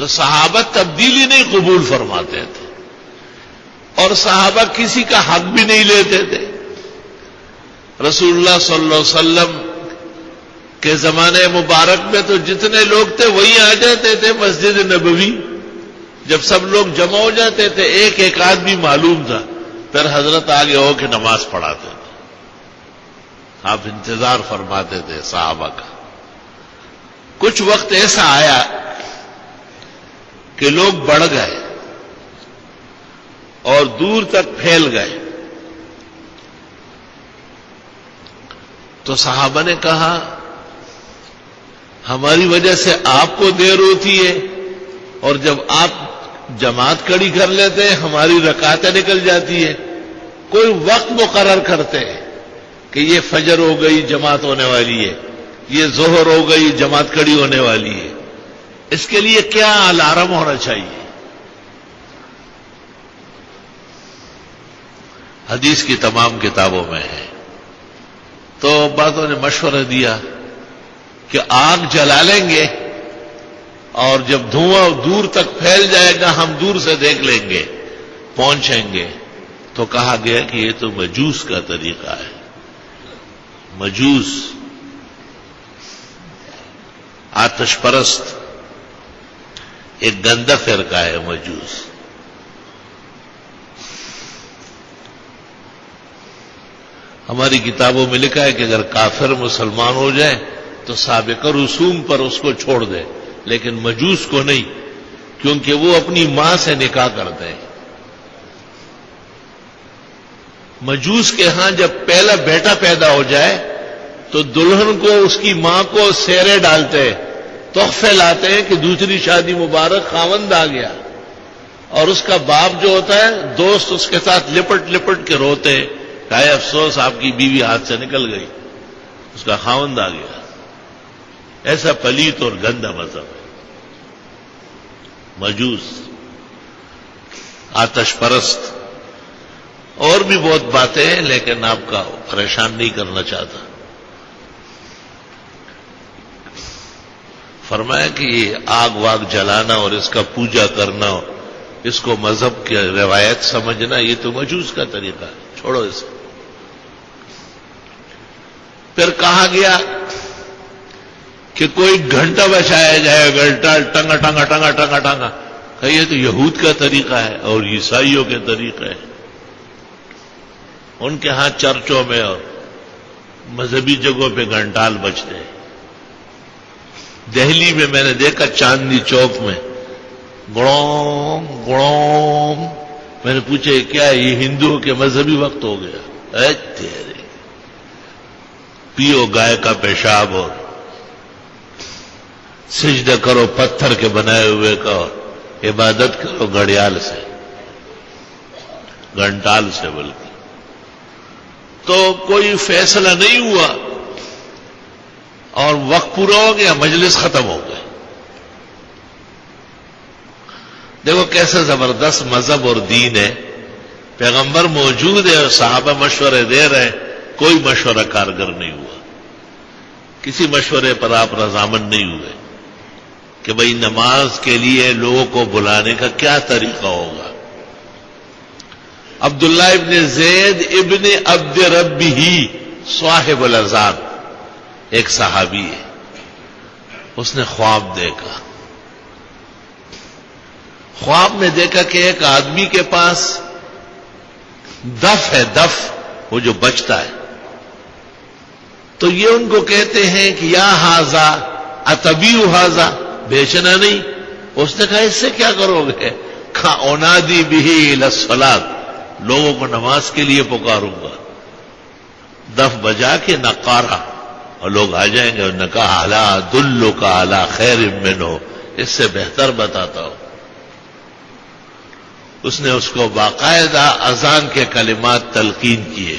تو صحابہ تبدیلی نہیں قبول فرماتے تھے اور صحابہ کسی کا حق بھی نہیں لیتے تھے. رسول اللہ صلی اللہ علیہ وسلم کے زمانے مبارک میں تو جتنے لوگ تھے وہی آ جاتے تھے مسجد نبوی. جب سب لوگ جمع ہو جاتے تھے ایک ایک آدمی معلوم تھا، پھر حضرت آگے ہو کے نماز پڑھاتے تھے. آپ انتظار فرماتے تھے صحابہ کا. کچھ وقت ایسا آیا کہ لوگ بڑھ گئے اور دور تک پھیل گئے. تو صحابہ نے کہا ہماری وجہ سے آپ کو دیر ہوتی ہے اور جب آپ جماعت کھڑی کر لیتے ہیں ہماری رکعتیں نکل جاتی ہے. کوئی وقت مقرر کرتے ہیں کہ یہ فجر ہو گئی جماعت ہونے والی ہے، یہ ظہر ہو گئی جماعت کھڑی ہونے والی ہے. اس کے لیے کیا الارم ہونا چاہیے؟ حدیث کی تمام کتابوں میں ہے. تو بعضوں نے مشورہ دیا کہ آگ جلا لیں گے اور جب دھواں دور تک پھیل جائے گا ہم دور سے دیکھ لیں گے، پہنچیں گے. تو کہا گیا کہ یہ تو مجوس کا طریقہ ہے. مجوس آتش پرست ایک گندا فرقہ ہے مجوس. ہماری کتابوں میں لکھا ہے کہ اگر کافر مسلمان ہو جائے تو سابقہ رسوم پر اس کو چھوڑ دے، لیکن مجوس کو نہیں، کیونکہ وہ اپنی ماں سے نکاح کرتے ہیں. مجوس کے ہاں جب پہلا بیٹا پیدا ہو جائے تو دلہن کو اس کی ماں کو سیرے ڈالتے ہیں، تحفے لاتے ہیں کہ دوسری شادی مبارک خاوند آ گیا. اور اس کا باپ جو ہوتا ہے دوست اس کے ساتھ لپٹ لپٹ کے روتے ہیں کہ اے افسوس آپ کی بیوی ہاتھ سے نکل گئی، اس کا خاوند آ گیا. ایسا پلیت اور گندا مذہب ہے مجوس، آتش پرست. اور بھی بہت باتیں ہیں لیکن آپ کا پریشان نہیں کرنا چاہتا. فرمایا کہ یہ آگ واگ جلانا اور اس کا پوجا کرنا، اس کو مذہب کی روایت سمجھنا، یہ تو مجوس کا طریقہ ہے، چھوڑو اسے. پھر کہا گیا کہ کوئی گھنٹہ بچایا جائے، گھنٹہ ٹنگا ٹنگا ٹنگا ٹنگا ٹنگا. کہ یہ تو یہود کا طریقہ ہے اور عیسائیوں کے طریقے ہیں. ان کے ہاں چرچوں میں اور مذہبی جگہوں پہ گھنٹال بجتے ہیں. دہلی میں میں نے دیکھا چاندنی چوک میں گڑوں گڑوں. میں نے پوچھا یہ کیا ہے؟ یہ ہندوؤں کے مذہبی وقت ہو گیا. اے تیرے پیو گائے کا پیشاب اور سجدہ کرو پتھر کے بنائے ہوئے کا اور عبادت کرو گھڑیال سے، گھنٹال سے. بلکہ تو کوئی فیصلہ نہیں ہوا اور وقت پورا ہو گیا، مجلس ختم ہو گئے. دیکھو کیسے زبردست مذہب اور دین ہے. پیغمبر موجود ہے اور صحابہ مشورے دے رہے ہیں، کوئی مشورہ کارگر نہیں ہوا. کسی مشورے پر آپ رضامند نہیں ہوئے کہ بھئی نماز کے لیے لوگوں کو بلانے کا کیا طریقہ ہوگا. عبداللہ ابن زید ابن عبد ربہ صاحب الازاد ایک صحابی ہے. اس نے خواب دیکھا. خواب میں دیکھا کہ ایک آدمی کے پاس دف ہے، دف وہ جو بجتا ہے. تو یہ ان کو کہتے ہیں کہ یا ہاذا اتبیع ہاذا، بیچنا نہیں. اس نے کہا اس سے کیا کرو گے؟ کہا انادی بہ الی الصلاۃ، لوگوں کو نماز کے لیے پکاروں گا. دف بجا کے نقارہ اور لوگ آ جائیں گے. انہوں نے کہا الا ادلک علی خیر منہ، اس سے بہتر بتاتا ہوں. اس نے اس کو باقاعدہ اذان کے کلمات تلقین کیے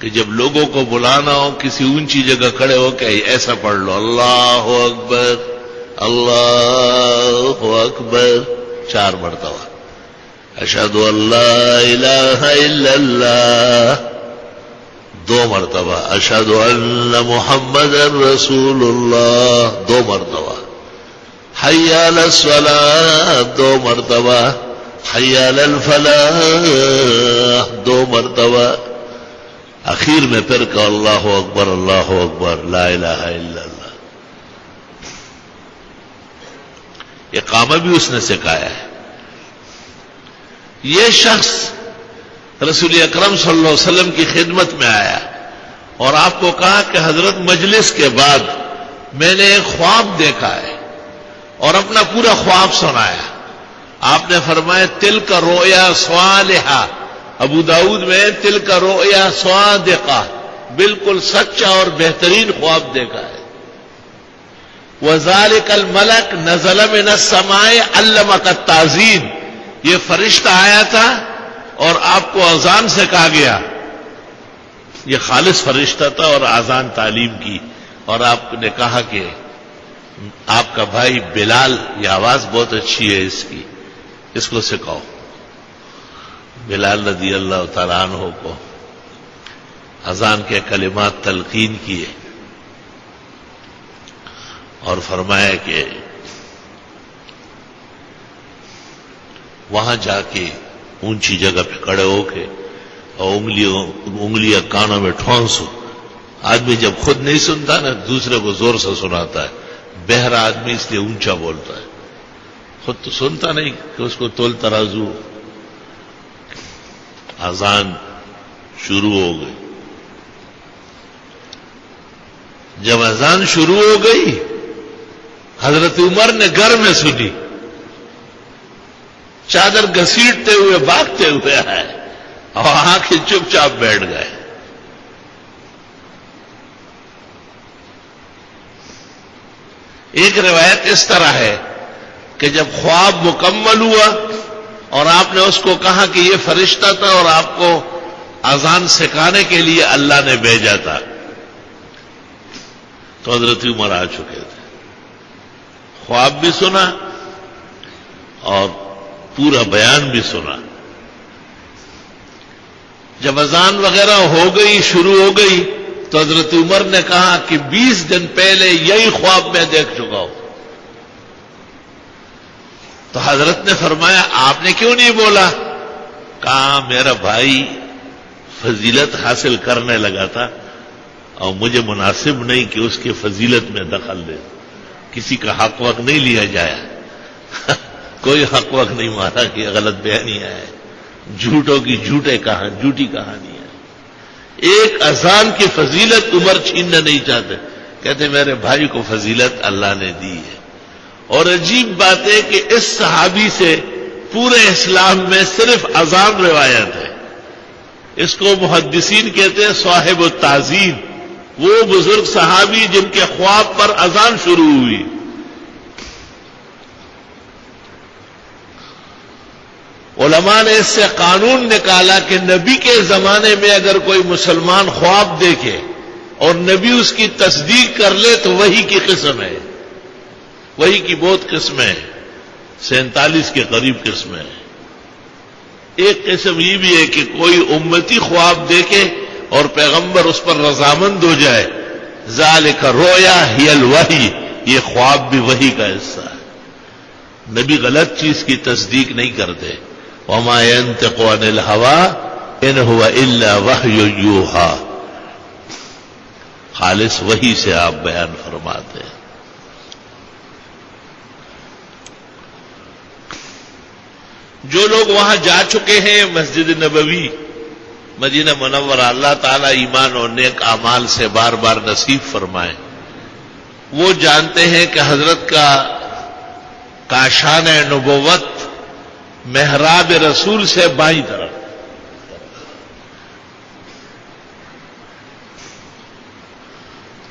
کہ جب لوگوں کو بلانا ہو کسی اونچی جگہ کھڑے ہو کے ایسا پڑھ لو، اللہ اکبر اللہ اکبر 4 مرتبہ، اشہد ان لا الہ الا اللہ 2 مرتبہ، اشہد ان محمد رسول اللہ 2 مرتبہ، حی علی الصلاۃ 2 مرتبہ، حی علی الفلاح 2 مرتبہ، اخیر میں پھر کہ اللہ اکبر اللہ اکبر لا الہ الا اللہ۔ اقامہ بھی اس نے سکھایا ہے۔ یہ شخص رسول اکرم صلی اللہ علیہ وسلم کی خدمت میں آیا اور آپ کو کہا کہ حضرت مجلس کے بعد میں نے ایک خواب دیکھا ہے، اور اپنا پورا خواب سنایا۔ آپ نے فرمایا تلک رؤیا صالحہ، ابو داؤد میں تلک رؤیا صادقہ، بالکل سچا اور بہترین خواب دیکھا ہے۔ وذالک الملک نزل من السماء علمک التعظیم، یہ فرشتہ آیا تھا اور آپ کو اذان سے کہا گیا، یہ خالص فرشتہ تھا اور اذان تعلیم کی، اور آپ نے کہا کہ آپ کا بھائی بلال، یہ آواز بہت اچھی ہے اس کی، اس کو سکھاؤ۔ بلال رضی اللہ تعالیٰ عنہ کو اذان کے کلمات تلقین کیے اور فرمایا کہ وہاں جا کے اونچی جگہ پہ کھڑے ہو کے اور انگلیاں کانوں میں ٹھونسو۔ آدمی جب خود نہیں سنتا نا، دوسرے کو زور سے سناتا ہے، بہرا آدمی اس لیے اونچا بولتا ہے، خود تو سنتا نہیں کہ اس کو تول ترازو۔ اذان شروع ہو گئی۔ جب اذان شروع ہو گئی، حضرت عمر نے گھر میں سنی، چادر گھسیٹتے ہوئے بھاگتے ہوئے آئے اور آ کے چپ چاپ بیٹھ گئے۔ ایک روایت اس طرح ہے کہ جب خواب مکمل ہوا اور آپ نے اس کو کہا کہ یہ فرشتہ تھا اور آپ کو اذان سکھانے کے لیے اللہ نے بھیجا تھا، تو حضرت عمر آ چکے تھے، خواب بھی سنا اور پورا بیان بھی سنا۔ جب اذان وغیرہ ہو گئی، شروع ہو گئی، تو حضرت عمر نے کہا کہ 20 دن پہلے یہی خواب میں دیکھ چکا ہوں۔ تو حضرت نے فرمایا آپ نے کیوں نہیں بولا؟ کہا میرا بھائی فضیلت حاصل کرنے لگا تھا اور مجھے مناسب نہیں کہ اس کی فضیلت میں دخل دے، کسی کا حق وقت نہیں لیا جایا، کوئی حق وقت نہیں مارا کہ غلط بیانی ہے، جھوٹوں کی جھوٹی کہانی ہے۔ ایک اذان کی فضیلت عمر چھیننا نہیں چاہتے، کہتے میرے بھائی کو فضیلت اللہ نے دی ہے۔ اور عجیب بات ہے کہ اس صحابی سے پورے اسلام میں صرف اذان روایت ہے۔ اس کو محدثین کہتے ہیں صاحب التعظیم، وہ بزرگ صحابی جن کے خواب پر اذان شروع ہوئی۔ علماء نے اس سے قانون نکالا کہ نبی کے زمانے میں اگر کوئی مسلمان خواب دیکھے اور نبی اس کی تصدیق کر لے تو وحی کی قسم ہے، وحی کی بہت قسمیں ہیں، 47 کے قریب قسمیں ہیں۔ ایک قسم یہ بھی ہے کہ کوئی امتی خواب دیکھے اور پیغمبر اس پر رضامند ہو جائے، ذالک رؤیا ہی الوحی، یہ خواب بھی وحی کا حصہ ہے۔ نبی غلط چیز کی تصدیق نہیں کرتے، وما ينطق عن الهوى ان هو الا وحی یوحی، خالص وحی سے آپ بیان فرماتے ہیں۔ جو لوگ وہاں جا چکے ہیں مسجد نبوی مدینہ منورہ، اللہ تعالیٰ ایمان اور نیک اعمال سے بار بار نصیب فرمائے، وہ جانتے ہیں کہ حضرت کا کاشان نبوت محراب رسول سے بائیں طرف،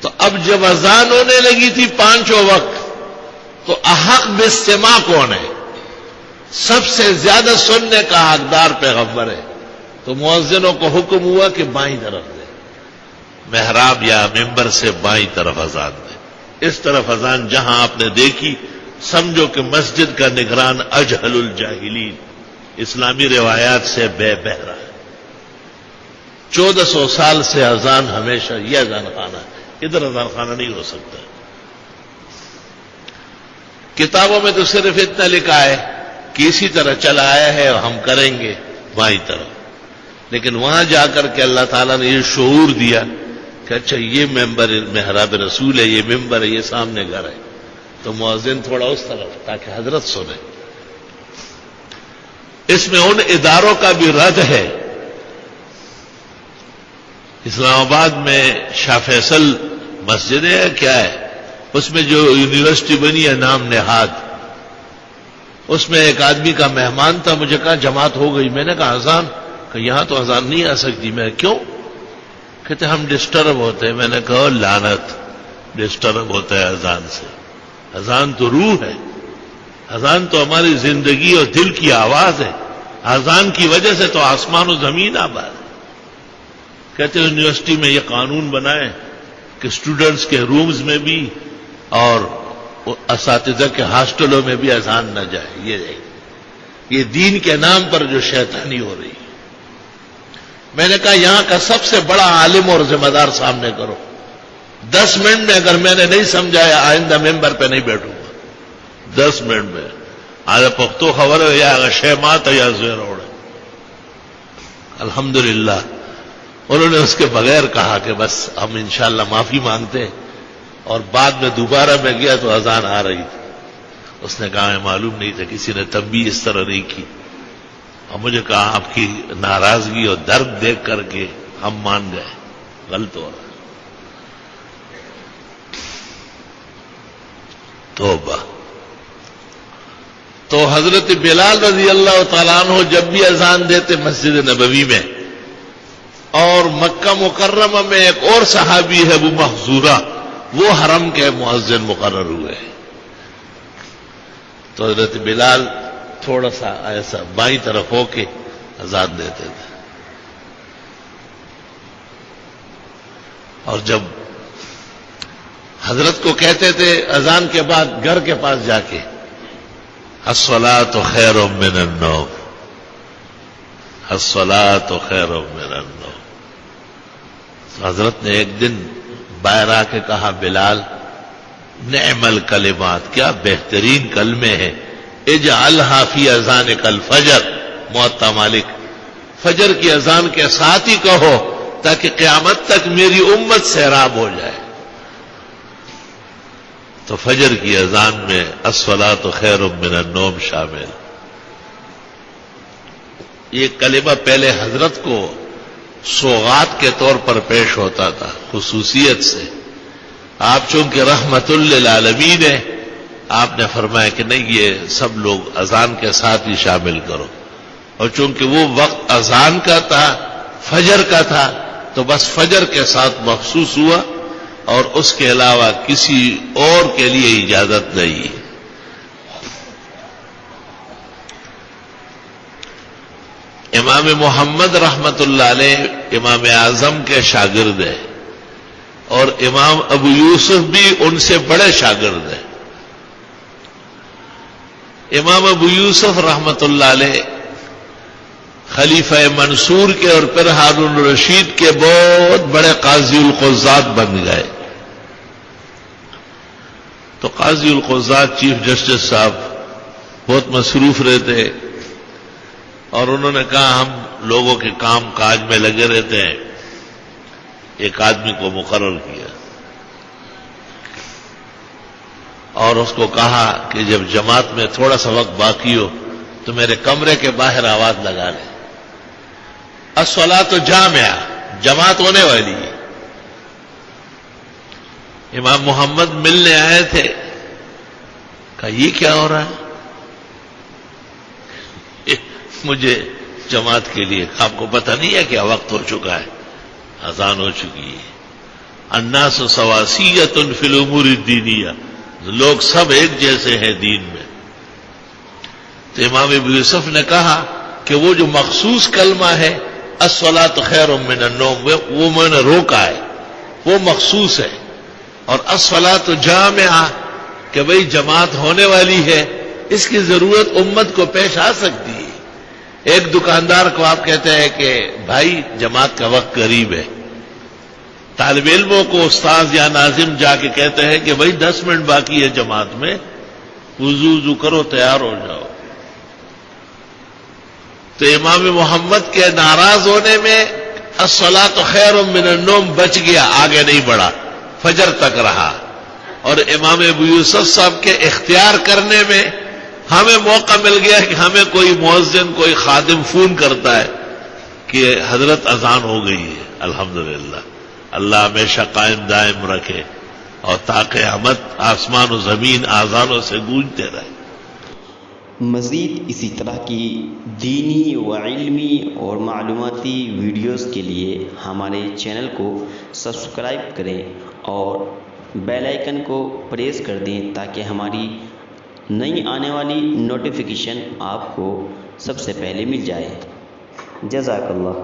تو اب جب اذان ہونے لگی تھی 5 وقت، تو احق بالاستماع کون ہے؟ سب سے زیادہ سننے کا حقدار پیغمبر ہے، تو مؤذنوں کو حکم ہوا کہ بائیں طرف دے، محراب یا ممبر سے بائیں طرف اذان دے۔ اس طرف اذان جہاں آپ نے دیکھی، سمجھو کہ مسجد کا نگران اجہل الجاہلین، اسلامی روایات سے بے بہرا ہے۔ 1400 سال سے اذان ہمیشہ یہ اذان خانہ ہے، ادھر اذان خانہ نہیں ہو سکتا۔ کتابوں میں تو صرف اتنا لکھا ہے کہ اسی طرح چلا آیا ہے اور ہم کریں گے بائیں طرف، لیکن وہاں جا کر کے اللہ تعالیٰ نے یہ شعور دیا کہ اچھا یہ ممبر محراب رسول ہے، یہ ممبر ہے، یہ سامنے گھر ہے، تو مؤذن تھوڑا اس طرف تاکہ حضرت سنے۔ اس میں ان اداروں کا بھی رد ہے۔ اسلام آباد میں شاہ فیصل مسجد ہے کیا ہے، اس میں جو یونیورسٹی بنی ہے نام نہاد، اس میں ایک آدمی کا مہمان تھا، مجھے کہا جماعت ہو گئی، میں نے کہا اذان، کہ یہاں تو اذان نہیں آ سکتی۔ میں کیوں؟ کہتے ہم ڈسٹرب ہوتے ہیں۔ میں نے کہا لعنت، ڈسٹرب ہوتا ہے اذان سے؟ اذان تو روح ہے، اذان تو ہماری زندگی اور دل کی آواز ہے، اذان کی وجہ سے تو آسمان و زمین آباد ہے۔ کہتے یونیورسٹی میں یہ قانون بنائے کہ اسٹوڈنٹس کے رومز میں بھی اور اساتذہ کے ہاسٹلوں میں بھی اذان نہ جائے۔ یہ دین کے نام پر جو شیطانی ہو رہی ہے۔ میں نے کہا یہاں کا سب سے بڑا عالم اور ذمہ دار سامنے کرو، 10 منٹ میں اگر میں نے نہیں سمجھایا آئندہ ممبر پہ نہیں بیٹھوں گا۔ 10 منٹ میں آج پختو خبر ہے یا شے مات یا زیر اوڑ۔ الحمدللہ انہوں نے اس کے بغیر کہا کہ بس ہم انشاءاللہ معافی مانگتے ہیں، اور بعد میں دوبارہ میں گیا تو اذان آ رہی تھی۔ اس نے کہا ہمیں معلوم نہیں تھا، کسی نے تنبیہ اس طرح نہیں کی، اور مجھے کہا آپ کی ناراضگی اور درد دیکھ کر کے ہم مان گئے غلط ہو رہا۔ توبہ۔ تو حضرت بلال رضی اللہ تعالیٰ عنہ جب بھی اذان دیتے مسجد نبوی میں، اور مکہ مکرمہ میں ایک اور صحابی ہے ابو محذورہ، وہ حرم کے مؤذن مقرر ہوئے، تو حضرت بلال تھوڑا سا ایسا بائیں طرف ہو کے اذان دیتے تھے، اور جب حضرت کو کہتے تھے اذان کے بعد گھر کے پاس جا کے الصلاۃ خیر من النوم، الصلاۃ خیر من النوم، حضرت نے ایک دن باہر آ کے کہا بلال نعم الکلمات، کیا بہترین کلمے ہیں، اجعلھا فی اذانک الفجر، موطا مالک، فجر کی اذان کے ساتھ ہی کہو تاکہ قیامت تک میری امت سیراب ہو جائے۔ تو فجر کی اذان میں الصلاۃ خیر من النوم شامل۔ یہ کلمہ پہلے حضرت کو سوغات کے طور پر پیش ہوتا تھا خصوصیت سے، آپ چونکہ رحمت للعالمین ہیں، آپ نے فرمایا کہ نہیں یہ سب لوگ اذان کے ساتھ ہی شامل کرو، اور چونکہ وہ وقت اذان کا تھا، فجر کا تھا، تو بس فجر کے ساتھ مخصوص ہوا، اور اس کے علاوہ کسی اور کے لیے اجازت نہیں۔ امام محمد رحمت اللہ علیہ امام اعظم کے شاگرد ہیں، اور امام ابو یوسف بھی ان سے بڑے شاگرد ہیں۔ امام ابو یوسف رحمت اللہ علیہ خلیفہ منصور کے اور پھر ہارون الرشید کے بہت بڑے قاضی القضات بن گئے۔ تو قاضی القضات چیف جسٹس صاحب بہت مصروف رہتے، اور انہوں نے کہا ہم لوگوں کے کام کاج میں لگے رہتے ہیں، ایک آدمی کو مقرر کیا، اور اس کو کہا کہ جب جماعت میں تھوڑا سا وقت باقی ہو تو میرے کمرے کے باہر آواز لگا لیں، الصلاۃ جامعہ، جماعت ہونے والی ہے۔ امام محمد ملنے آئے تھے، کہا یہ کیا ہو رہا ہے؟ مجھے جماعت کے لیے، آپ کو پتہ نہیں ہے کہ وقت ہو چکا ہے، اذان ہو چکی ہے۔ الناس سواسیۃ فی الامور الدینیہ، لوگ سب ایک جیسے ہیں دین میں۔ تو امام ابو یوسف نے کہا کہ وہ جو مخصوص کلمہ ہے الصلاۃ خیر من النوم، وہ میں نے روکا ہے، وہ مخصوص ہے، اور الصلاۃ جامعہ کہ بھئی جماعت ہونے والی ہے، اس کی ضرورت امت کو پیش آ سکتی ہے۔ ایک دکاندار کو آپ کہتے ہیں کہ بھائی جماعت کا وقت قریب ہے، طالب علموں کو استاذ یا ناظم جا کے کہتے ہیں کہ بھائی 10 منٹ باقی ہے جماعت میں، وضو کرو تیار ہو جاؤ. تو امام محمد کے ناراض ہونے میں الصلاۃ خیر من النوم بچ گیا، آگے نہیں بڑھا، فجر تک رہا. اور امام ابو یوسف صاحب کے اختیار کرنے میں ہمیں موقع مل گیا کہ ہمیں کوئی مؤذن کوئی خادم فون کرتا ہے کہ حضرت اذان ہو گئی ہے. الحمدللہ، اللہ ہمیشہ قائم دائم رکھے اور تا قیامت آسمان و زمین آذانوں سے گونجتے رہے. مزید اسی طرح کی دینی و علمی اور معلوماتی ویڈیوز کے لیے ہمارے چینل کو سبسکرائب کریں اور بیل آئیکن کو پریس کر دیں تاکہ ہماری نئی آنے والی نوٹیفیکیشن آپ کو سب سے پہلے مل جائے. جزاک اللہ.